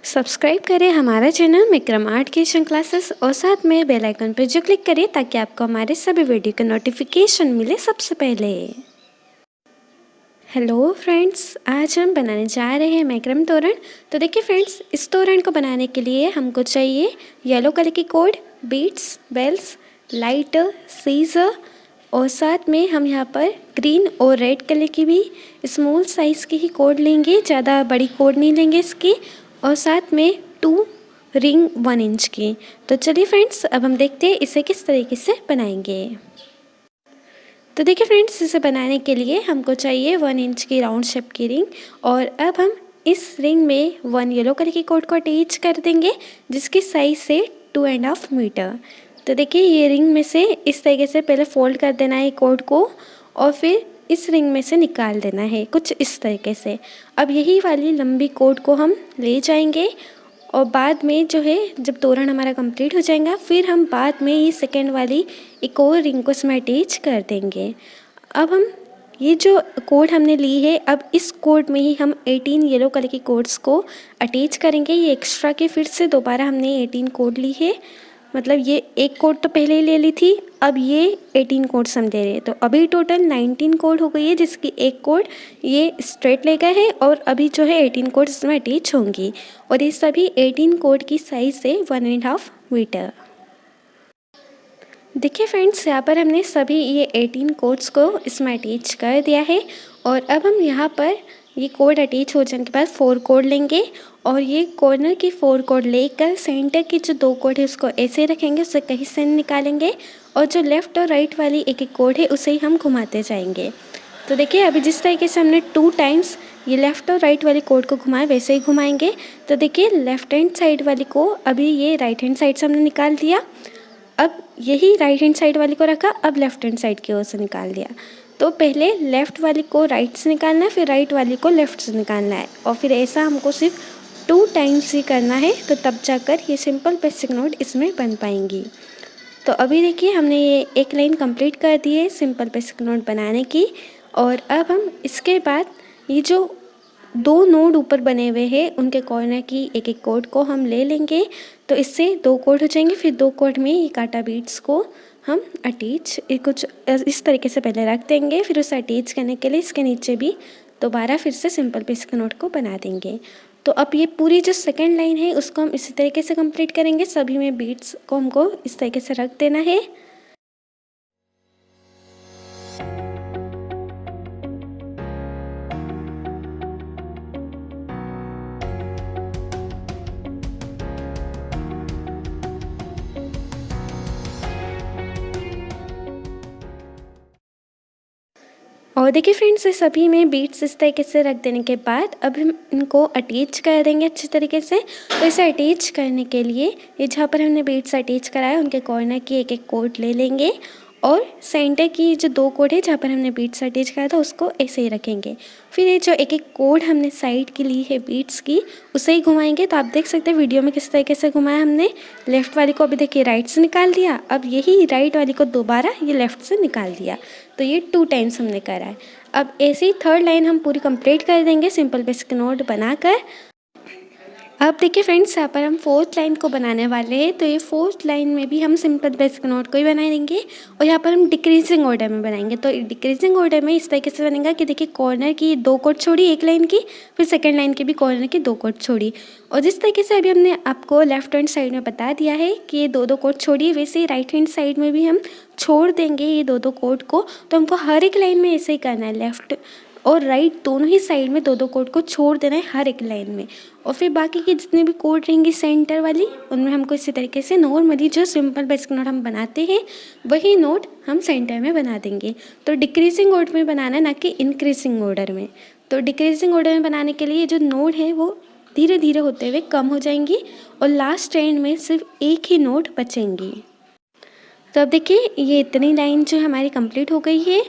Subscribe करें हमारा channel Vikram art kitchen classes और साथ में बेल आइकन पर जो क्लिक करें ताकि आपको हमारे सभी वीडियो का नोटिफिकेशन मिले सबसे पहले। हेलो फ्रेंड्स, आज हम बनाने जा रहे हैं मैक्रम तोरण। तो देखिए फ्रेंड्स, इस तोरण को बनाने के लिए हमको चाहिए येलो कलर की cord, beads, bells, lighter, scissor और साथ में हम यहाँ पर ग्रीन और रेड कलर की भी स्मॉल साइज़ की ही कोड लेंगे, ज़्यादा बड़ी कोड नहीं लेंगे इसकी। और साथ में 2 रिंग 1 इंच की। तो चलिए फ्रेंड्स, अब हम देखते हैं इसे किस तरीके से बनाएंगे। तो देखिए फ्रेंड्स, इसे बनाने के लिए हमको चाहिए 1 इंच की राउंड शेप की रिंग। और अब हम इस रिंग में 1 येलो कलर की कोड को अटैच कर देंगे, जिसकी साइज़ से 2.5 मीटर। तो देखिए, ये रिंग में से इस तरीके से पहले फोल्ड कर देना है कोड को और फिर इस रिंग में से निकाल देना है कुछ इस तरीके से। अब यही वाली लंबी कोड को हम ले जाएंगे और बाद में जो है, जब तोरण हमारा कंप्लीट हो जाएगा, फिर हम बाद में ये सेकेंड वाली एक और रिंग को इसमें अटैच कर देंगे। अब हम ये जो कोड हमने ली है, अब इस कोड में ही हम 18 येलो कलर की कोड्स को अटैच करेंगे। ये एक्स्ट्रा के फिर से दोबारा हमने 18 कोड ली है, मतलब ये एक कोड तो पहले ही ले ली थी, अब ये 18 कोड्स हम दे रहे हैं। तो अभी टोटल 19 कोड हो गई है, जिसकी एक कोड ये स्ट्रेट ले गए है और अभी जो है 18 कोड्स इसमें अटैच होंगी। और ये सभी 18 कोड की साइज़ से 1.5 मीटर। देखिए फ्रेंड्स, यहाँ पर हमने सभी ये 18 कोड्स को इसमें अटैच कर दिया है। और अब हम यहाँ पर ये कोड अटैच हो जाने के बाद 4 कोड लेंगे और ये कॉर्नर की 4 कोड लेकर सेंटर की जो 2 कोड है उसको ऐसे रखेंगे, उससे कहीं से निकालेंगे और जो लेफ़्ट और राइट वाली एक एक कोड है उसे ही हम घुमाते जाएंगे। तो देखिए, अभी जिस तरीके से हमने 2 टाइम्स ये लेफ़्ट और राइट वाली कोड को घुमाया, वैसे ही घुमाएंगे। तो देखिए, लेफ़्ट हैंड साइड वाली को अभी ये राइट हैंड साइड से हमने निकाल दिया, अब यही राइट हैंड साइड वाली को रखा, अब लेफ़्ट हैंड साइड की ओर से निकाल दिया। तो पहले लेफ़्ट वाली को राइट से निकालना है, फिर राइट वाली को लेफ़्ट से निकालना है और फिर ऐसा हमको सिर्फ 2 टाइम्स ही करना है, तो तब जाकर ये सिंपल बेसिक नोट इसमें बन पाएंगी। तो अभी देखिए, हमने ये एक लाइन कंप्लीट कर दी है सिंपल बेसिक नोट बनाने की। और अब हम इसके बाद ये जो 2 नोड ऊपर बने हुए हैं उनके कॉर्नर की एक एक कोड को हम ले लेंगे, तो इससे 2 कोड हो जाएंगे। फिर 2 कोड में ये काटा बीड्स को हम अटैच कुछ इस तरीके से पहले रख देंगे, फिर उसे अटैच करने के लिए इसके नीचे भी दोबारा फिर से सिंपल बेसिक नोट को बना देंगे। तो अब ये पूरी जो सेकेंड लाइन है उसको हम इसी तरीके से कंप्लीट करेंगे। सभी में बीड्स को हमको इस तरीके से रख देना है। और देखिए फ्रेंड्स, ये सभी में बीड्स इस तरीके से रख देने के बाद अब हम इनको अटैच कर देंगे अच्छी तरीके से। तो इसे अटैच करने के लिए ये जहाँ पर हमने बीड्स अटैच कराया उनके कॉर्नर की एक एक कोड ले लेंगे और सेंटर की जो 2 कोड है जहाँ पर हमने बीड्स अटैच कराया था उसको ऐसे ही रखेंगे। फिर ये जो एक एक कोड हमने साइड की ली है बीड्स की, उसे ही घुमाएंगे। तो आप देख सकते हैं वीडियो में किस तरीके से घुमाया हमने। लेफ़्ट वाली को अभी देखिए राइट से निकाल दिया, अब यही राइट वाली को दोबारा ये लेफ़्ट से निकाल दिया। तो ये 2 टाइम्स हमने करा है। अब ऐसे ही थर्ड लाइन हम पूरी कंप्लीट कर देंगे सिंपल बेसिक नोट बनाकर। अब देखिए फ्रेंड्स, यहाँ पर हम 4th लाइन को बनाने वाले हैं। तो ये 4th लाइन में भी हम सिंपल बेसिक नोट को ही बनाएंगे और यहाँ पर हम डिक्रीजिंग ऑर्डर में बनाएंगे। तो डिक्रीजिंग ऑर्डर में इस तरीके से बनेगा कि देखिए, कॉर्नर की 2 कोड छोड़ी एक लाइन की, फिर सेकेंड लाइन की भी कॉर्नर की 2 कोड छोड़ी। और जिस तरीके से अभी हमने आपको लेफ्ट हैंड साइड में बता दिया है कि ये 2 कोड छोड़िए, वैसे ही राइट हैंड साइड में भी हम छोड़ देंगे ये 2 कोड को। तो हमको हर एक लाइन में ऐसे ही करना है, लेफ़्ट और राइट दोनों ही साइड में 2 कोड को छोड़ देना है हर एक लाइन में। और फिर बाकी की जितनी भी कोड रहेंगी सेंटर वाली, उनमें हमको इसी तरीके से नॉर्मली जो सिंपल बेसिक नोट हम बनाते हैं वही नोट हम सेंटर में बना देंगे। तो डिक्रीजिंग ऑर्डर में बनाना है, ना कि इंक्रीजिंग ऑर्डर में। तो डिक्रीजिंग ऑर्डर में बनाने के लिए जो नोट है वो धीरे धीरे होते हुए कम हो जाएंगी और लास्ट एंड में सिर्फ एक ही नोट बचेंगी। तो अब देखिए, ये इतनी लाइन जो हमारी कंप्लीट हो गई है।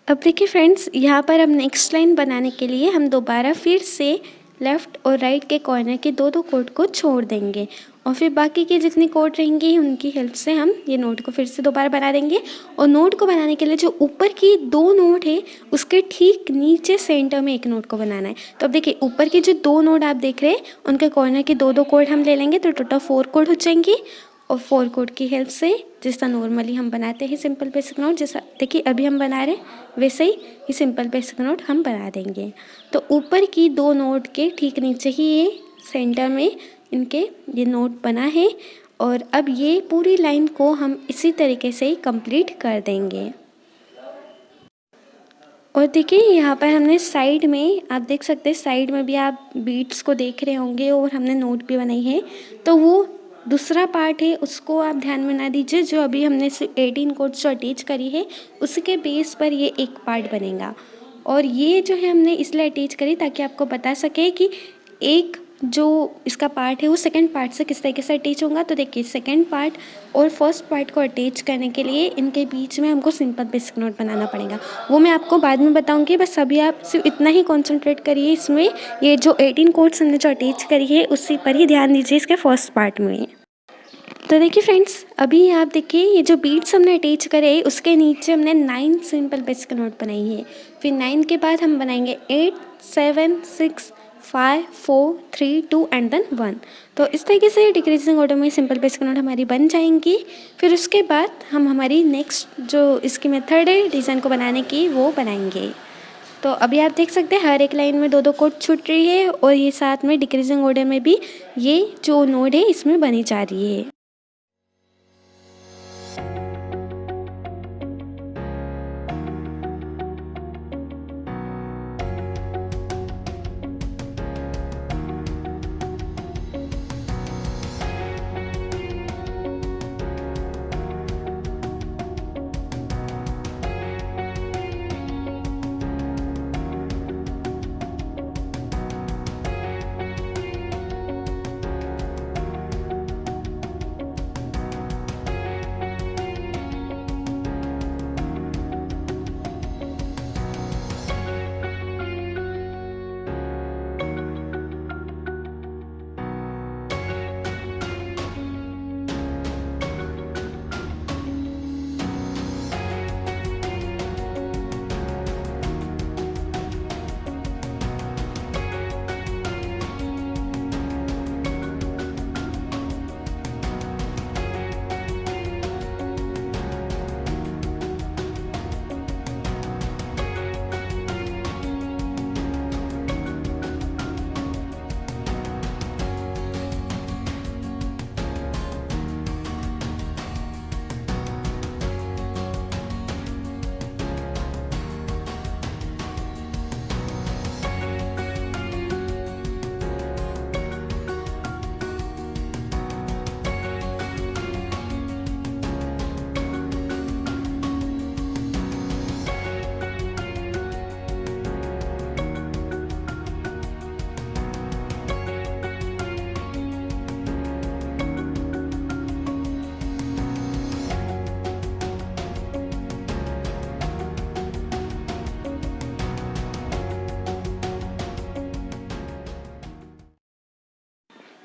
अब देखिए फ्रेंड्स, यहाँ पर हम नेक्स्ट लाइन बनाने के लिए हम दोबारा फिर से लेफ़्ट और राइट के कॉर्नर के दो कोड को छोड़ देंगे और फिर बाकी की जितनी कोड रहेंगी उनकी हेल्प से हम ये नोट को फिर से दोबारा बना देंगे। और नोट को बनाने के लिए जो ऊपर की 2 नोट है उसके ठीक नीचे सेंटर में एक नोट को बनाना है। तो अब देखिए ऊपर की जो 2 नोट आप देख रहे हैं उनके कॉर्नर की 2 कोड हम ले लेंगे तो टोटल 4 कोड हो जाएंगी। और 4 कोड की हेल्प से जैसा नॉर्मली हम बनाते हैं सिंपल बेसिक नोट, जैसा देखिए अभी हम बना रहे हैं वैसे ही ये सिंपल बेसिक नोट हम बना देंगे। तो ऊपर की 2 नोट के ठीक नीचे ही ये सेंटर में इनके ये नोट बना है और अब ये पूरी लाइन को हम इसी तरीके से ही कंप्लीट कर देंगे। और देखिए यहाँ पर हमने साइड में आप देख सकते हैं, साइड में भी आप बीट्स को देख रहे होंगे और हमने नोट भी बनाई है। तो वो दूसरा पार्ट है उसको आप ध्यान में ना दीजिए, जो अभी हमने 18 कोड्स जो अटैच करी है उसके बेस पर ये एक पार्ट बनेगा। और ये जो है हमने इसलिए अटैच करी ताकि आपको बता सके कि एक जो इसका पार्ट है वो सेकंड पार्ट से किस तरीके से अटैच होगा। तो देखिए सेकंड पार्ट और फर्स्ट पार्ट को अटैच करने के लिए इनके बीच में हमको सिंपल बेसिक नोट बनाना पड़ेगा, वो मैं आपको बाद में बताऊंगी। बस अभी आप सिर्फ इतना ही कॉन्सेंट्रेट करिए इसमें, ये जो 18 कोड्स हमने जो अटैच करी है उसी पर ही ध्यान दीजिए इसके फर्स्ट पार्ट में। तो देखिए फ्रेंड्स अभी आप देखिए ये जो बीट्स हमने अटैच करे उसके नीचे हमने 9 सिंपल बेसिक नोट बनाई है। फिर 9 के बाद हम बनाएंगे 8 7 6 5 4 3 2 एंड देन 1। तो इस तरीके से डिक्रीजिंग ऑर्डर में सिंपल बेसिक नोट हमारी बन जाएंगी। फिर उसके बाद हम हमारी नेक्स्ट जो इसकी मेथड है डिज़ाइन को बनाने की वो बनाएंगे। तो अभी आप देख सकते हैं हर एक लाइन में 2 कोड छूट रही है और ये साथ में डिक्रीजिंग ऑर्डर में भी ये जो नोड है इसमें बनी जा रही है।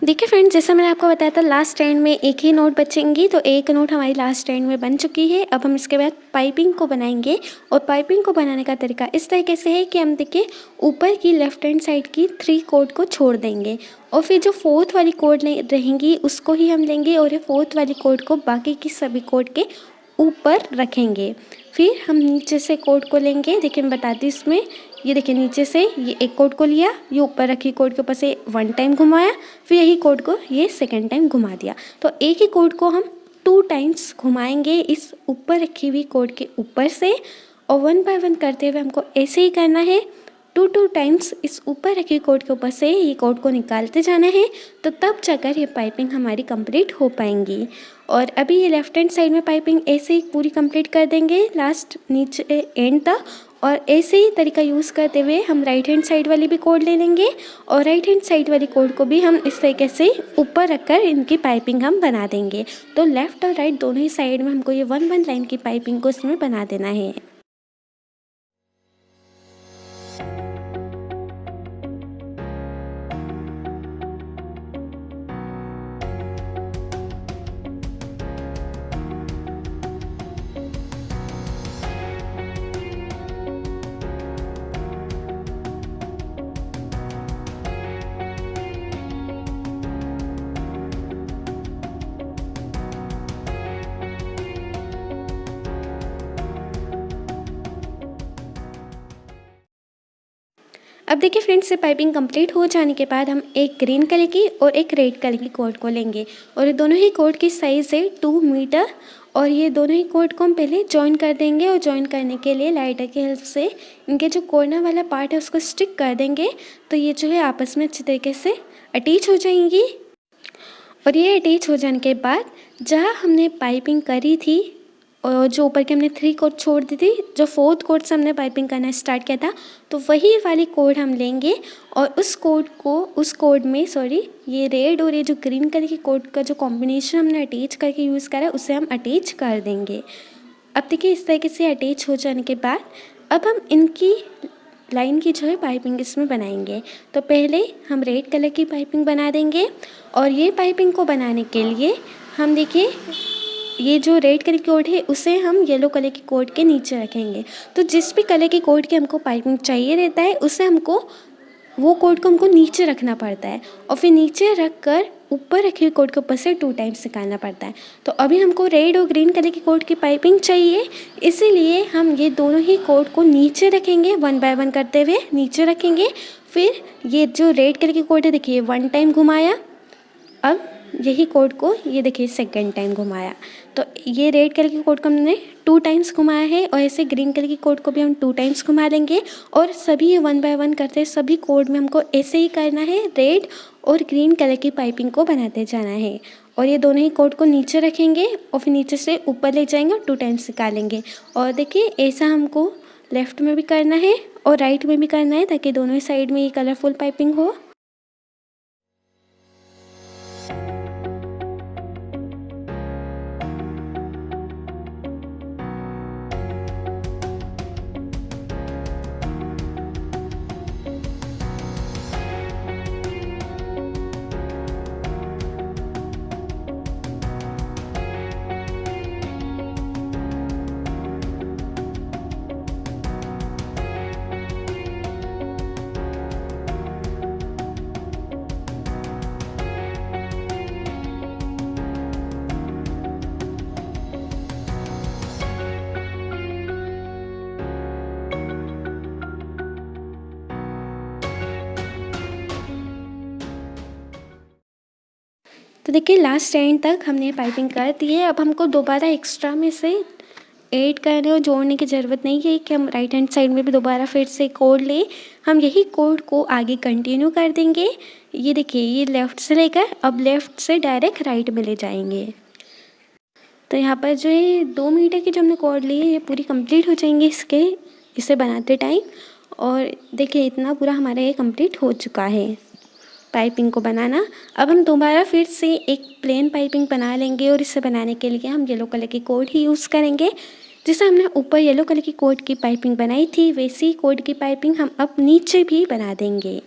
देखिए फ्रेंड्स जैसा मैंने आपको बताया था लास्ट एंड में एक ही नोट बचेंगी, तो एक नोट हमारी लास्ट एंड में बन चुकी है। अब हम इसके बाद पाइपिंग को बनाएंगे और पाइपिंग को बनाने का तरीका इस तरीके से है कि हम देखिए ऊपर की लेफ्ट हैंड साइड की 3 कोड को छोड़ देंगे और फिर जो फोर्थ वाली कोड रहेंगी उसको ही हम लेंगे और ये फोर्थ वाली कोड को बाकी की सभी कोड के ऊपर रखेंगे। फिर हम नीचे से कोड को लेंगे, देखिए मैं बताती हूँ इसमें, ये देखिए नीचे से ये एक कोड को लिया, ये ऊपर रखी कोड के ऊपर से 1 टाइम घुमाया, फिर यही कोड को ये सेकेंड टाइम घुमा दिया। तो एक ही कोड को हम 2 टाइम्स घुमाएंगे इस ऊपर रखी हुई कोड के ऊपर से और 1 बाय 1 करते हुए हमको ऐसे ही करना है। 2 टाइम्स इस ऊपर रखी कोड के ऊपर से ये कोड को निकालते जाना है, तो तब जाकर ये पाइपिंग हमारी कंप्लीट हो पाएंगी। और अभी ये लेफ्ट हैंड साइड में पाइपिंग ऐसे ही पूरी कंप्लीट कर देंगे लास्ट नीचे एंड तक। और ऐसे ही तरीका यूज़ करते हुए हम राइट हैंड साइड वाली भी कोड ले लेंगे और राइट हैंड साइड वाली कोड को भी हम इस तरीके से ऊपर रखकर इनकी पाइपिंग हम बना देंगे। तो लेफ़्ट और राइट दोनों ही साइड में हमको ये 1 लाइन की पाइपिंग को इसमें बना देना है। अब देखिए फ्रेंड्स, ये पाइपिंग कंप्लीट हो जाने के बाद हम एक ग्रीन कलर की और एक रेड कलर की कॉर्ड को लेंगे और ये दोनों ही कॉर्ड की साइज़ है 2 मीटर और ये दोनों ही कॉर्ड को हम पहले जॉइन कर देंगे और जॉइन करने के लिए लाइटर की हेल्प से इनके जो कॉर्नर वाला पार्ट है उसको स्टिक कर देंगे, तो ये जो है आपस में अच्छी तरीके से अटैच हो जाएंगी। और ये अटैच हो जाने के बाद जहाँ हमने पाइपिंग करी थी और जो ऊपर के हमने 3 कोड छोड़ दी थी, जो 4th कोड से हमने पाइपिंग करना स्टार्ट किया था, तो वही वाली कोड हम लेंगे और उस कोड में ये रेड और ये जो ग्रीन कलर की कोड का जो कॉम्बिनेशन हमने अटैच करके यूज़ करा है उसे हम अटैच कर देंगे। अब देखिए इस तरीके से अटैच हो जाने के बाद अब हम इनकी लाइन की जो है पाइपिंग इसमें बनाएंगे। तो पहले हम रेड कलर की पाइपिंग बना देंगे और ये पाइपिंग को बनाने के लिए हम देखिए ये जो रेड कलर की कोड है उसे हम येलो कलर की कोड के नीचे रखेंगे। तो जिस भी कलर की कोड की हमको पाइपिंग चाहिए रहता है उसे वो कोड को हमको नीचे रखना पड़ता है और फिर नीचे रख कर ऊपर रखी हुई कोड के ऊपर से 2 टाइम्स निकालना पड़ता है। तो अभी हमको रेड और ग्रीन कलर की कोड की पाइपिंग चाहिए, इसीलिए हम ये दोनों ही कोड को नीचे रखेंगे, 1 बाय 1 करते हुए नीचे रखेंगे। फिर ये जो रेड कलर की कोड है देखिए 1 टाइम घुमाया, अब यही कोड को ये देखिए सेकेंड टाइम घुमाया, तो ये रेड कलर की कोड को हमने 2 टाइम्स घुमाया है और ऐसे ग्रीन कलर की कोड को भी हम 2 टाइम्स घुमा लेंगे और सभी 1 बाय 1 करते सभी कोड में हमको ऐसे ही करना है, रेड और ग्रीन कलर की पाइपिंग को बनाते जाना है। और ये दोनों ही कोड को नीचे रखेंगे और फिर नीचे से ऊपर ले जाएंगे और 2 टाइम्स निकालेंगे। और देखिए ऐसा हमको लेफ़्ट में भी करना है और राइट में भी करना है ताकि दोनों ही साइड में ये कलरफुल पाइपिंग हो। तो देखिए लास्ट एंड तक हमने पाइपिंग कर दी है। अब हमको दोबारा एक्स्ट्रा में से ऐड करने और जोड़ने की ज़रूरत नहीं है कि हम राइट हैंड साइड में भी दोबारा फिर से कोड लें। हम यही कोड को आगे कंटिन्यू कर देंगे। ये देखिए ये लेफ़्ट से लेकर अब लेफ़्ट से डायरेक्ट राइट में ले जाएंगे। तो यहाँ पर जो है 2 मीटर की जो हमने कोड ली है ये पूरी कंप्लीट हो जाएंगी इसे बनाते टाइम। और देखिए इतना पूरा हमारा ये कंप्लीट हो चुका है पाइपिंग को बनाना। अब हम दोबारा फिर से एक प्लेन पाइपिंग बना लेंगे और इसे बनाने के लिए हम येलो कलर की कोड ही यूज़ करेंगे। जैसे हमने ऊपर येलो कलर की कोड की पाइपिंग बनाई थी वैसी कोड की पाइपिंग हम अब नीचे भी बना देंगे।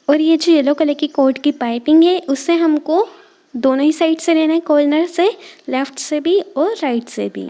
और ये जो येलो कलर की कोड की पाइपिंग है उससे हमको दोनों ही साइड से लेना है, कॉर्नर से, लेफ़्ट से भी और राइट से भी।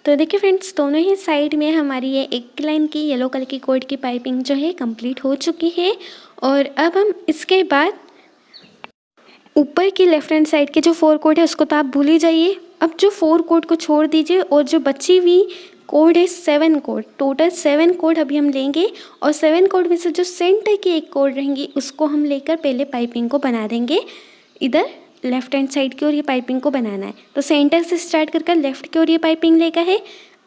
तो देखिए फ्रेंड्स, दोनों ही साइड में हमारी ये एक लाइन की येलो कलर की कोड की पाइपिंग जो है कंप्लीट हो चुकी है। और अब हम इसके बाद ऊपर की लेफ्ट हैंड साइड के जो 4 कोड है उसको तो आप भूल ही जाइए। अब जो 4 कोड को छोड़ दीजिए और जो बची हुई कोड है 7 कोड, टोटल 7 कोड अभी हम लेंगे और 7 कोड में से जो सेंटर की एक कोड रहेंगी उसको हम लेकर पहले पाइपिंग को बना देंगे। इधर लेफ्ट हैंड साइड की ओर ये पाइपिंग को बनाना है, तो सेंटर से स्टार्ट कर लेफ्ट की ओर ये पाइपिंग लेगा है।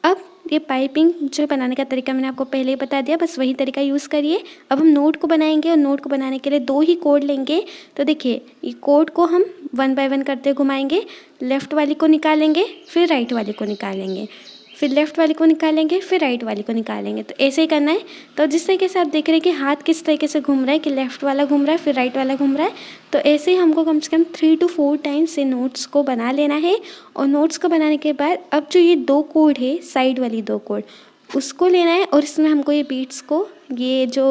अब ये पाइपिंग जो बनाने का तरीका मैंने आपको पहले ही बता दिया, बस वही तरीका यूज़ करिए। अब हम नोट को बनाएंगे और नोट को बनाने के लिए 2 ही कोड लेंगे। तो देखिए, ये कोड को हम 1 बाय 1 करते घुमाएंगे। लेफ़्ट वाली को निकालेंगे, फिर राइट वाली को निकालेंगे, फिर लेफ़्ट वाली को निकालेंगे, फिर राइट वाली को निकालेंगे। तो ऐसे ही करना है। तो जिस तरीके से आप देख रहे हैं कि हाथ किस तरीके से घूम रहा है कि लेफ़्ट वाला घूम रहा है फिर राइट वाला घूम रहा है, तो ऐसे ही हमको कम से कम 3 to 4 टाइम्स से नोट्स को बना लेना है। और नोट्स को बनाने के बाद अब जो ये 2 कोड है, साइड वाली 2 कोड, उसको लेना है और इसमें हमको ये बीट्स को, ये जो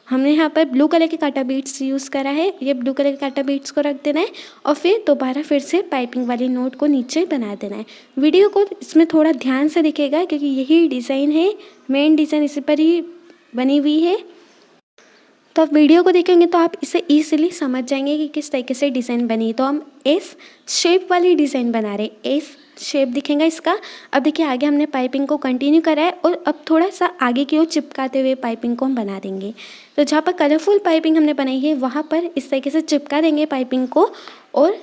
हमने यहाँ पर ब्लू कलर के काटा बीट्स यूज़ करा है, ये ब्लू कलर के काटा बीट्स को रख देना है और फिर दोबारा फिर से पाइपिंग वाली नोट को नीचे बना देना है। वीडियो को इसमें थोड़ा ध्यान से दिखेगा क्योंकि यही डिज़ाइन है, मेन डिज़ाइन इसी पर ही बनी हुई है। तो आप वीडियो को देखेंगे तो आप इसे ईजिली समझ जाएंगे कि किस तरीके से डिज़ाइन बनी। तो हम एस शेप वाली डिज़ाइन बना रहे, एस शेप दिखेगा इसका। अब देखिए, आगे हमने पाइपिंग को कंटिन्यू करा है और अब थोड़ा सा आगे की ओर चिपकाते हुए पाइपिंग को हम बना देंगे। तो जहाँ पर कलरफुल पाइपिंग हमने बनाई है वहाँ पर इस तरीके से चिपका देंगे पाइपिंग को और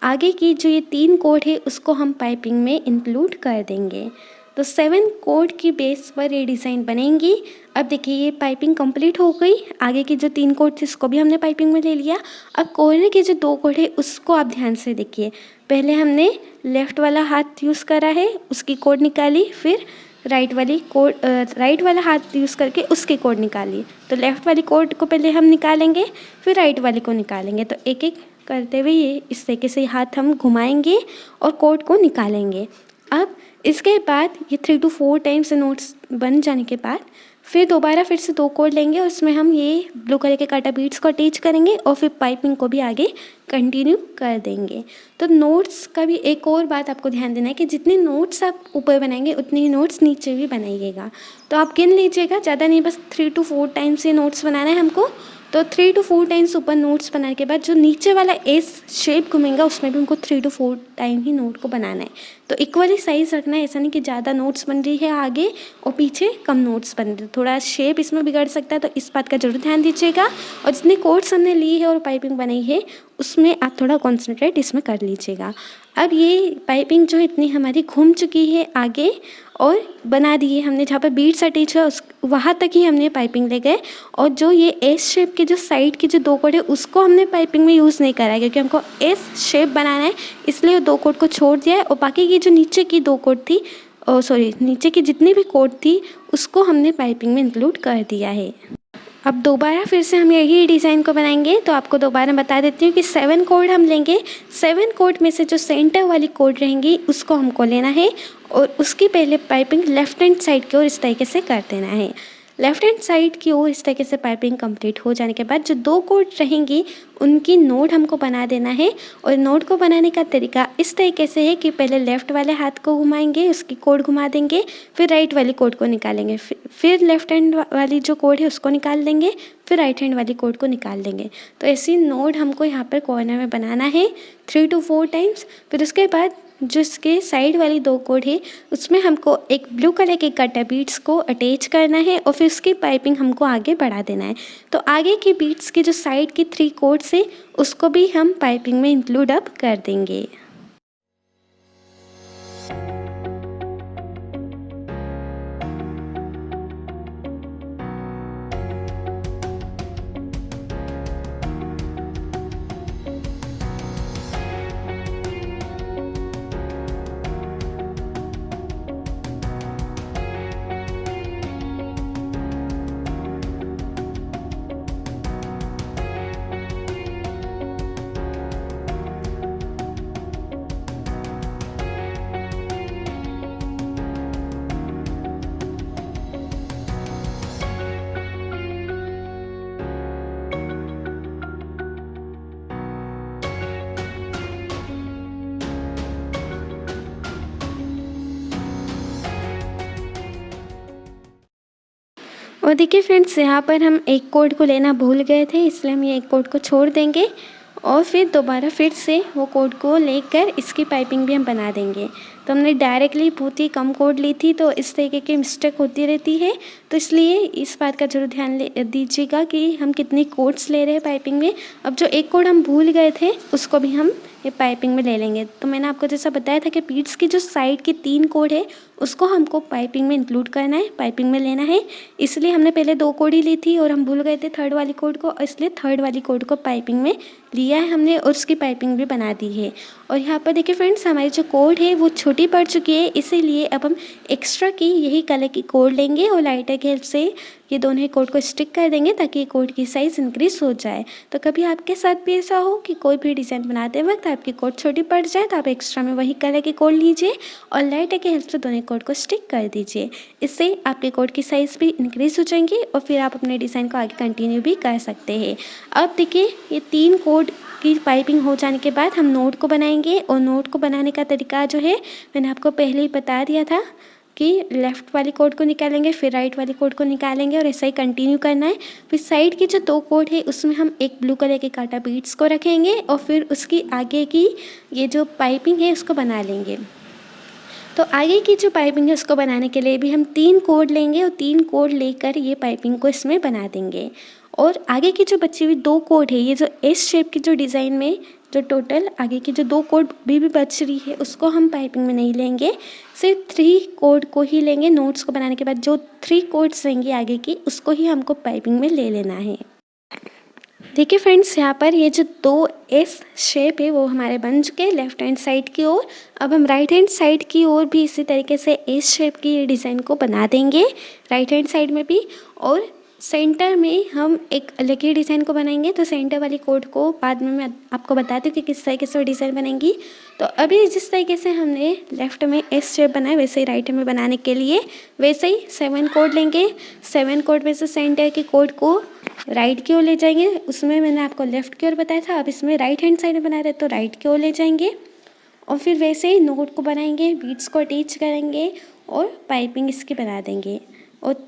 आगे की जो ये 3 कोड है उसको हम पाइपिंग में इंक्लूड कर देंगे। तो 7 कोड की बेस पर ये डिज़ाइन बनेंगी। अब देखिए, ये पाइपिंग कंप्लीट हो गई। आगे की जो 3 कोड थे उसको भी हमने पाइपिंग में ले लिया। अब कॉर्नर के जो 2 कोड है उसको आप ध्यान से देखिए। पहले हमने लेफ़्ट वाला हाथ यूज़ करा है, उसकी कोड निकाली, फिर राइट वाला हाथ यूज़ करके उसकी कोड निकाली। तो लेफ़्ट वाली कोड को पहले हम निकालेंगे, फिर राइट वाली को निकालेंगे। तो एक एक करते हुए ये इस तरीके से हाथ हम घुमाएंगे और कोड को निकालेंगे। अब इसके बाद ये 3 to 4 टाइम्स नोट्स बन जाने के बाद फिर दोबारा फिर से 2 कोड लेंगे और उसमें हम ये ब्लू कलर के काटा बीट्स को अटैच करेंगे और फिर पाइपिंग को भी आगे कंटिन्यू कर देंगे। तो नोट्स का भी एक और बात आपको ध्यान देना है कि जितने नोट्स आप ऊपर बनाएंगे उतने ही नोट्स नीचे भी बनाइएगा। तो आप गिन लीजिएगा, ज़्यादा नहीं, बस 3 to 4 टाइम्स ये नोट्स बनाना है हमको। तो 3 to 4 टाइम्स ऊपर नोट्स बनाने के बाद जो नीचे वाला एस शेप घूमेगा उसमें भी हमको 3 to 4 टाइम ही नोट को बनाना है। तो इक्वली साइज़ रखना है, ऐसा नहीं कि ज़्यादा नोट्स बन रही है आगे और पीछे कम नोट्स बन रहे हैं। थोड़ा शेप इसमें बिगड़ सकता है, तो इस बात का जरूर ध्यान दीजिएगा। और जितने कोड्स हमने ली है और पाइपिंग बनाई है उसमें आप थोड़ा कॉन्सेंट्रेट इसमें कर लीजिएगा। अब ये पाइपिंग जो इतनी हमारी घूम चुकी है आगे और बना दी है हमने, जहाँ पर बीट्स अटैच है उस वहाँ तक ही हमने पाइपिंग ले गए। और जो ये एस शेप के जो साइड के जो 2 कोड है उसको हमने पाइपिंग में यूज़ नहीं करा है क्योंकि हमको एस शेप बनाना है, इसलिए 2 कोड को छोड़ दिया है। और बाकी की जो नीचे की 2 कोड थी, नीचे की जितनी भी कोड थी उसको हमने पाइपिंग में इंक्लूड कर दिया है। अब दोबारा फिर से हम यही डिज़ाइन को बनाएंगे। तो आपको दोबारा बता देती हूँ कि 7 कोड हम लेंगे। 7 कोड में से जो सेंटर वाली कोड रहेंगी उसको हमको लेना है और उसकी पहले पाइपिंग लेफ़्ट हैंड साइड की ओर इस तरीके से कर देना है। लेफ़्ट हैंड साइड की ओर इस तरीके से पाइपिंग कंप्लीट हो जाने के बाद जो 2 कोड रहेंगी उनकी नोट हमको बना देना है। और नोट को बनाने का तरीका इस तरीके से है कि पहले लेफ़्ट वाले हाथ को घुमाएंगे, उसकी कोड घुमा देंगे, फिर राइट वाली कोड को निकालेंगे, फिर लेफ़्ट हैंड वाली जो कोड है उसको निकाल देंगे, फिर राइट हैंड वाली कोड को निकाल देंगे। तो ऐसी नोट हमको यहाँ पर कॉर्नर में बनाना है 3 to 4 टाइम्स। फिर उसके बाद जो इसके साइड वाली 2 कोड है उसमें हमको एक ब्लू कलर के कटा बीट्स को अटैच करना है और फिर उसकी पाइपिंग हमको आगे बढ़ा देना है। तो आगे की बीट्स के जो साइड की 3 कोड्स है उसको भी हम पाइपिंग में इंक्लूड अप कर देंगे। और देखिए फ्रेंड्स, यहाँ पर हम एक कोड को लेना भूल गए थे, इसलिए हम ये एक कोड को छोड़ देंगे और फिर दोबारा फिर से वो कोड को लेकर इसकी पाइपिंग भी हम बना देंगे। तो हमने डायरेक्टली बहुत ही कम कोड ली थी, तो इस तरीके की मिस्टेक होती रहती है। तो इसलिए इस बात का ज़रूर ध्यान दीजिएगा कि हम कितनी कोड्स ले रहे हैं पाइपिंग में। अब जो एक कोड हम भूल गए थे उसको भी हम ये पाइपिंग में ले लेंगे। तो मैंने आपको जैसा बताया था कि बीड्स की जो साइड की 3 कोड है उसको हमको पाइपिंग में इंक्लूड करना है, पाइपिंग में लेना है। इसलिए हमने पहले 2 कोड ही ली थी और हम भूल गए थे थर्ड वाली कोड को, इसलिए थर्ड वाली कोड को पाइपिंग में लिया है हमने और उसकी पाइपिंग भी बना दी है। और यहाँ पर देखिए फ्रेंड्स, हमारी जो कोड है वो छोटी पड़ चुकी है, इसीलिए अब हम एक्स्ट्रा की यही कलर की कोड लेंगे और लाइटर की हेल्प से ये दोनों ही कोड को स्टिक कर देंगे ताकि ये कोड की साइज़ इंक्रीज़ हो जाए। तो कभी आपके साथ भी ऐसा हो कि कोई भी डिज़ाइन बनाते वक्त आपकी कोड छोटी पड़ जाए तो आप एक्स्ट्रा में वही कलर की कोड लीजिए और लाइटर की हेल्प से दोनों कोड को स्टिक कर दीजिए। इससे आपके कोड की साइज़ भी इंक्रीज़ हो जाएंगी और फिर आप अपने डिज़ाइन को आगे कंटिन्यू भी कर सकते हैं। अब देखिए, ये 3 कोड की पाइपिंग हो जाने के बाद हम नोट को बनाएंगे और नोट को बनाने का तरीका जो है मैंने आपको पहले ही बता दिया था कि लेफ़्ट वाली कोड को निकालेंगे फिर राइट वाली कोड को निकालेंगे और ऐसा ही कंटिन्यू करना है। फिर साइड की जो 2 कोड है उसमें हम एक ब्लू कलर के कांटा बीड्स को रखेंगे और फिर उसकी आगे की ये जो पाइपिंग है उसको बना लेंगे। तो आगे की जो पाइपिंग है उसको बनाने के लिए भी हम 3 कोड लेंगे और 3 कोड लेकर ये पाइपिंग को इसमें बना देंगे। और आगे की जो बची हुई 2 कोड है, ये जो एस शेप की जो डिज़ाइन में जो टोटल आगे की जो 2 कोड भी बच रही है उसको हम पाइपिंग में नहीं लेंगे, सिर्फ 3 कोड को ही लेंगे। नोट्स को बनाने के बाद जो 3 कोड्स रहेंगी आगे की उसको ही हमको पाइपिंग में ले लेना है। देखिए फ्रेंड्स, यहाँ पर ये जो 2 एस शेप है वो हमारे बन चुके हैं लेफ्ट हैंड साइड की ओर। अब हम राइट हैंड साइड की ओर भी इसी तरीके से एस शेप की डिज़ाइन को बना देंगे राइट हैंड साइड में भी। और सेंटर में हम एक अलग ही डिज़ाइन को बनाएंगे। तो सेंटर वाली कोड को बाद में मैं आपको बताती हूँ कि किस तरीके से वो डिज़ाइन बनेंगी। तो अभी जिस तरीके से हमने लेफ़्ट में एस शेप बनाया वैसे ही राइट में बनाने के लिए वैसे ही 7 कोड लेंगे। 7 कोड में से सेंटर के कोड को राइट की ओर ले जाएंगे। उसमें मैंने आपको लेफ़्ट की ओर बताया था, अब इसमें राइट हैंड साइड में बना रहे तो राइट की ओर ले जाएंगे और फिर वैसे ही नोट को बनाएंगे, बीट्स को अटैच करेंगे और पाइपिंग इसकी बना देंगे। और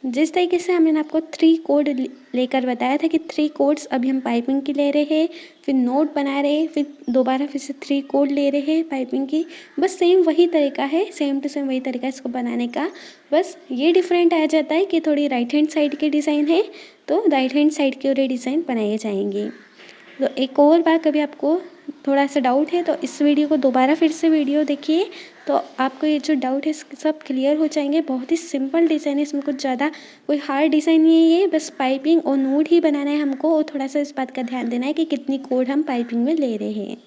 जिस तरीके से मैंने आपको 3 कोड लेकर बताया था कि 3 कोड्स अभी हम पाइपिंग की ले रहे हैं, फिर नोट बना रहे हैं, फिर दोबारा फिर से 3 कोड ले रहे हैं पाइपिंग की। बस सेम वही तरीका है, सेम टू सेम वही तरीका है इसको बनाने का। बस ये डिफरेंट आ जाता है कि थोड़ी राइट हैंड साइड की डिज़ाइन है तो राइट हैंड साइड की ओर ये डिज़ाइन बनाई जाएंगी। तो एक और बात, कभी आपको थोड़ा सा डाउट है तो इस वीडियो को दोबारा फिर से वीडियो देखिए तो आपको ये जो डाउट है सब क्लियर हो जाएंगे। बहुत ही सिंपल डिज़ाइन है, इसमें कुछ ज़्यादा कोई हार्ड डिज़ाइन नहीं है, ये बस पाइपिंग और नोट ही बनाना है हमको और थोड़ा सा इस बात का ध्यान देना है कि कितनी कोड हम पाइपिंग में ले रहे हैं।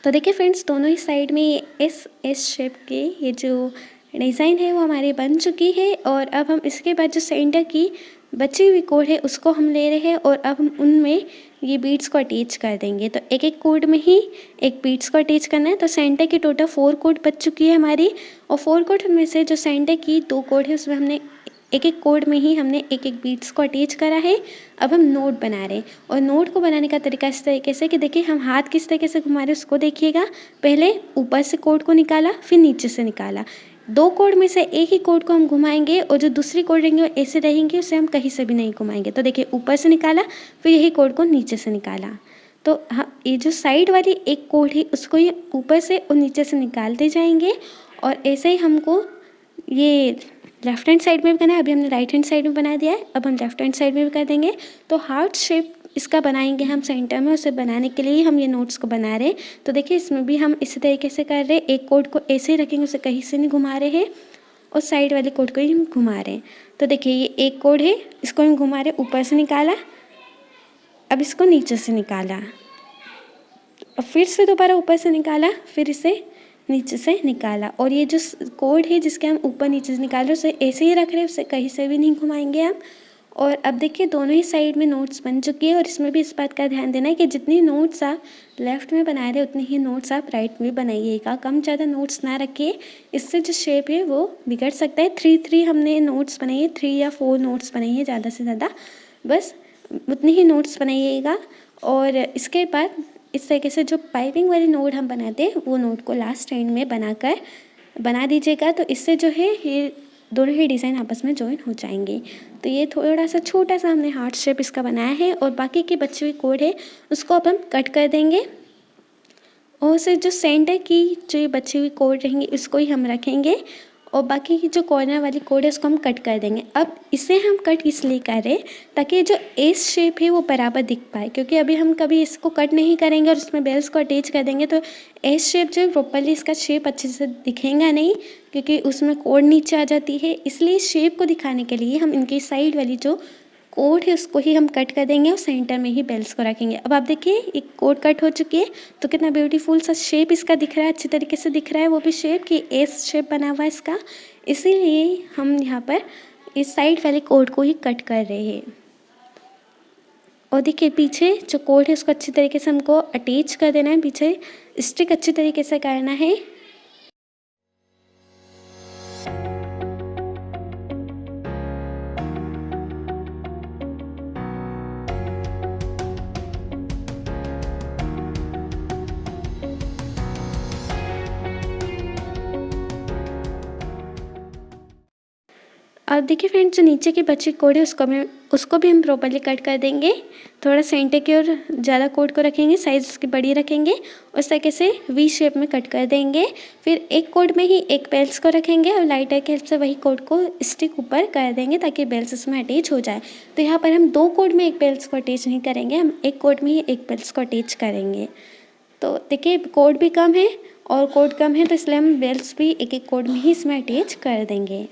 तो देखिए फ्रेंड्स, दोनों ही साइड में ये एस शेप के ये जो डिज़ाइन है वो हमारी बन चुकी है। और अब हम इसके बाद जो सेंटर की बची हुई कोड है उसको हम ले रहे हैं और अब हम उनमें ये बीड्स को अटैच कर देंगे। तो एक एक कोड में ही एक बीड्स को अटैच करना है। तो सेंटर की टोटल 4 कोड बच चुकी है हमारी और 4 कोड में से जो सेंटर की 2 कोड है उसमें हमने एक एक कोड में ही हमने एक एक बीट्स को अटैच करा है। अब हम नोट बना रहे हैं और नोट को बनाने का तरीका इस तरीके से कि देखिए हम हाथ किस तरीके से घुमा रहे हैं उसको देखिएगा। पहले ऊपर से कोड को निकाला, फिर नीचे से निकाला। 2 कोड में से एक ही कोड को हम घुमाएंगे और जो दूसरी कोड रहेंगे वो ऐसे रहेंगे, उसे हम कहीं से भी नहीं घुमाएंगे। तो देखिए ऊपर से निकाला, फिर यही कोड को नीचे से निकाला। तो हाँ, ये जो साइड वाली एक कोड है उसको ये ऊपर से और नीचे से निकालते जाएंगे और ऐसे ही हमको ये लेफ्ट हैंड साइड में भी करना है। अभी हमने राइट हैंड साइड में बना दिया है, अब हम लेफ्ट हैंड साइड में भी कर देंगे। तो हार्ट शेप इसका बनाएंगे हम सेंटर में। उसे बनाने के लिए हम ये नोट्स को बना रहे हैं। तो देखिए इसमें भी हम इसी तरीके से कर रहे हैं। एक कोड को ऐसे ही रखेंगे, उसे कहीं से नहीं घुमा रहे हैं और साइड वाले कोड को ही हम घुमा रहे हैं। तो देखिए ये एक कोड है, इसको हम घुमा रहे, ऊपर से निकाला, अब इसको नीचे से निकाला और फिर से दोबारा ऊपर से निकाला, फिर इसे नीचे से निकाला। और ये जो कोड है जिसके हम ऊपर नीचे से निकाल रहे हैं उसे ऐसे ही रख रहे हैं, उसे कहीं से भी नहीं घुमाएंगे हम। और अब देखिए दोनों ही साइड में नोट्स बन चुकी है और इसमें भी इस बात का ध्यान देना है कि जितनी नोट्स आप लेफ़्ट में बना रहे हैं उतनी ही नोट्स आप राइट में बनाइएगा। कम ज़्यादा नोट्स ना रखिए, इससे जो शेप है वो बिगड़ सकता है। 3-3 हमने नोट्स बनाई है, 3 या 4 नोट्स बनाई है ज़्यादा से ज़्यादा, बस उतनी ही नोट्स बनाइएगा। और इसके बाद इस तरीके से जो पाइपिंग वाली नोट हम बनाते हैं वो नोट को लास्ट एंड में बना दीजिएगा। तो इससे जो है ये दोनों ही डिज़ाइन आपस में जॉइन हो जाएंगे। तो ये थोड़ा सा छोटा सा हमने हार्ट शेप इसका बनाया है और बाकी के बचे हुए कोड है उसको अब हम कट कर देंगे और उसे जो सेंटर की जो ये बची हुई कोड रहेंगी उसको ही हम रखेंगे और बाकी की जो कॉर्नर वाली कोड है उसको हम कट कर देंगे। अब इसे हम कट इसलिए कर रहे हैं ताकि जो एस शेप है वो बराबर दिख पाए, क्योंकि अभी हम कभी इसको कट नहीं करेंगे और उसमें बेल्स को अटैच कर देंगे तो एस शेप जो है प्रॉपरली इसका शेप अच्छे से दिखेगा नहीं, क्योंकि उसमें कोड नीचे आ जाती है। इसलिए शेप को दिखाने के लिए हम इनकी साइड वाली जो कोड है उसको ही हम कट कर देंगे और सेंटर में ही बेल्स को रखेंगे। अब आप देखिए एक कोड कट हो चुकी है तो कितना ब्यूटीफुल सा शेप इसका दिख रहा है, अच्छी तरीके से दिख रहा है, वो भी शेप की एस शेप बना हुआ है इसका। इसीलिए हम यहाँ पर इस साइड वाले कोड को ही कट कर रहे हैं। और देखिए पीछे जो कोड है उसको अच्छी तरीके से हमको अटैच कर देना है, पीछे स्टिक अच्छी तरीके से करना है। अब देखिए फ्रेंड्स जो नीचे की बची कोड है उसको भी हम प्रॉपर्ली कट कर देंगे। थोड़ा सेंटर की ओर ज़्यादा कोड को रखेंगे, साइज़ उसकी बड़ी रखेंगे, उस तरीके से वी शेप में कट कर देंगे। फिर एक कोड में ही एक बेल्स को रखेंगे और लाइटर की हेल्प से वही कोड को स्टिक ऊपर कर देंगे ताकि बेल्स उसमें अटैच हो जाए। तो यहाँ पर हम 2 कोड में एक बेल्स को अटैच नहीं करेंगे, हम एक कोड में ही एक बेल्स को अटैच करेंगे। तो देखिए कोड भी कम है और कोड कम है तो इसलिए हम बेल्स भी एक एक कोड में ही इसमें अटैच कर देंगे।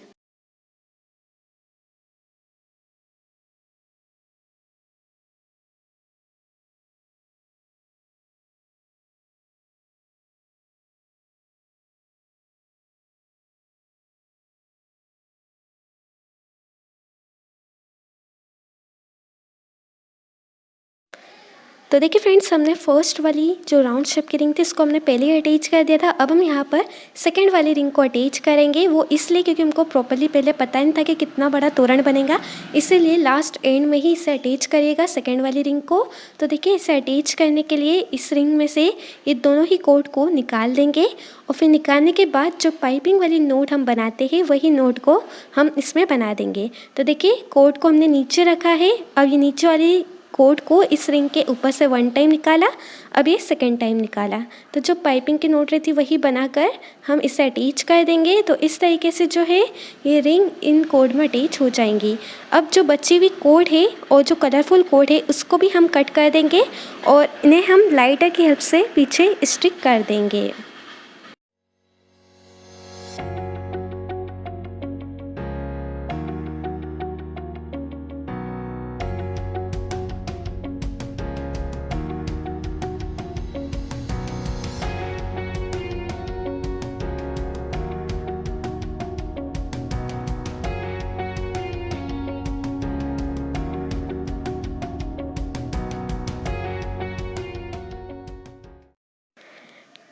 तो देखिए फ्रेंड्स हमने फर्स्ट वाली जो राउंड शेप की रिंग थी इसको हमने पहले ही अटैच कर दिया था। अब हम यहाँ पर सेकंड वाली रिंग को अटैच करेंगे, वो इसलिए क्योंकि हमको प्रॉपर्ली पहले पता नहीं था कि कितना बड़ा तोरण बनेगा, इसीलिए लास्ट एंड में ही इसे अटैच करिएगा सेकंड वाली रिंग को। तो देखिए इसे अटैच करने के लिए इस रिंग में से ये दोनों ही कोड को निकाल देंगे और फिर निकालने के बाद जो पाइपिंग वाली नोट हम बनाते हैं वही नोट को हम इसमें बना देंगे। तो देखिए कोड को हमने नीचे रखा है, अब ये नीचे वाली कोड को इस रिंग के ऊपर से 1 टाइम निकाला, अब ये सेकेंड टाइम निकाला। तो जो पाइपिंग की नोट रही थी वही बनाकर हम इसे अटैच कर देंगे। तो इस तरीके से जो है ये रिंग इन कोड में अटैच हो जाएंगी। अब जो बची हुई कोड है और जो कलरफुल कोड है उसको भी हम कट कर देंगे और इन्हें हम लाइटर की हेल्प से पीछे स्टिक कर देंगे।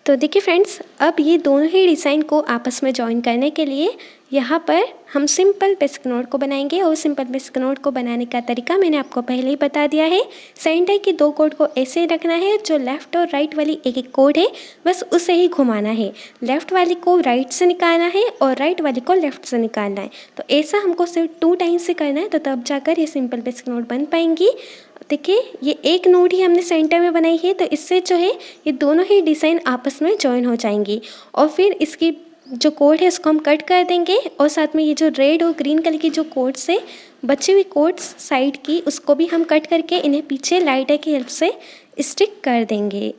तो देखिए फ्रेंड्स अब ये दोनों ही डिज़ाइन को आपस में जॉइन करने के लिए यहाँ पर हम सिंपल बेसिक नोट को बनाएंगे और सिंपल बेसिक नोट को बनाने का तरीका मैंने आपको पहले ही बता दिया है। सेंटर की 2 कॉर्ड को ऐसे रखना है, जो लेफ़्ट और राइट वाली एक एक कॉर्ड है बस उसे ही घुमाना है। लेफ़्ट वाली को राइट से निकालना है और राइट वाली को लेफ़्ट से निकालना है। तो ऐसा हमको सिर्फ 2 टाइम से करना है, तो तब जाकर ये सिंपल बेसिक नोट बन पाएंगी। देखिए ये एक नोट ही हमने सेंटर में बनाई है, तो इससे जो है ये दोनों ही डिज़ाइन आपस में जॉइन हो जाएंगी। और फिर इसकी जो कोड है उसको हम कट कर देंगे और साथ में ये जो रेड और ग्रीन कलर की जो कोड्स है, बची हुई कोड्स साइड की, उसको भी हम कट करके इन्हें पीछे लाइटर की हेल्प से स्टिक कर देंगे।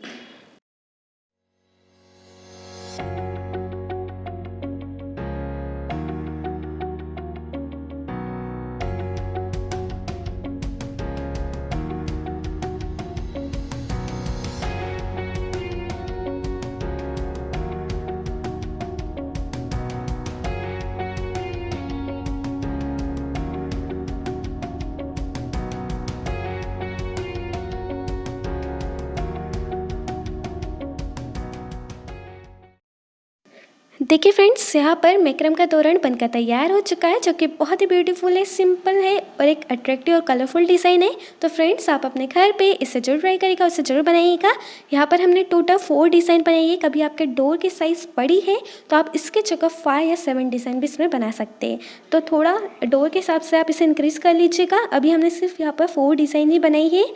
देखिए फ्रेंड्स, यहाँ पर मैक्रम का तोरण बनकर तैयार हो चुका है, जो कि बहुत ही ब्यूटीफुल है, सिंपल है और एक अट्रैक्टिव और कलरफुल डिज़ाइन है। तो फ्रेंड्स, आप अपने घर पे इसे जरूर ट्राई करिएगा, उसे जरूर बनाइएगा। यहाँ पर हमने टोटल 4 डिज़ाइन बनाई है। कभी आपके डोर की साइज़ बड़ी है तो आप इसके जगह 5 या 7 डिज़ाइन भी इसमें बना सकते हैं। तो थोड़ा डोर के हिसाब से आप इसे इंक्रीज़ कर लीजिएगा। अभी हमने सिर्फ यहाँ पर 4 डिज़ाइन ही बनाई है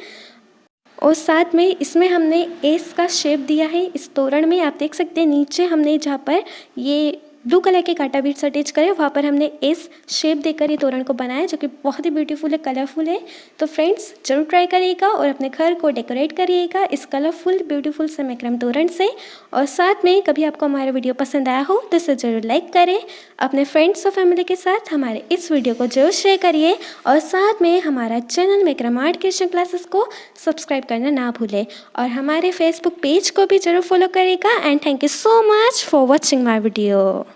और साथ में इसमें हमने एस का शेप दिया है। इस तोरण में आप देख सकते हैं नीचे हमने जहाँ पर ये ब्लू कलर के कांटा बीट्स अटैच करे, वहाँ पर हमने एस शेप देकर ये तोरण को बनाया, जो कि बहुत ही ब्यूटीफुल है, कलरफुल है। तो फ्रेंड्स, जरूर ट्राई करिएगा और अपने घर को डेकोरेट करिएगा इस कलरफुल ब्यूटीफुल से मैक्रम तोरण से। और साथ में कभी आपको हमारा वीडियो पसंद आया हो तो इसे ज़रूर लाइक करें। अपने फ्रेंड्स और फैमिली के साथ हमारे इस वीडियो को जरूर शेयर करिए और साथ में हमारा channel Markram art creation classes को सब्सक्राइब करना ना भूलें और हमारे फेसबुक पेज को भी जरूर फॉलो करिएगा। And thank you so much for watching my video.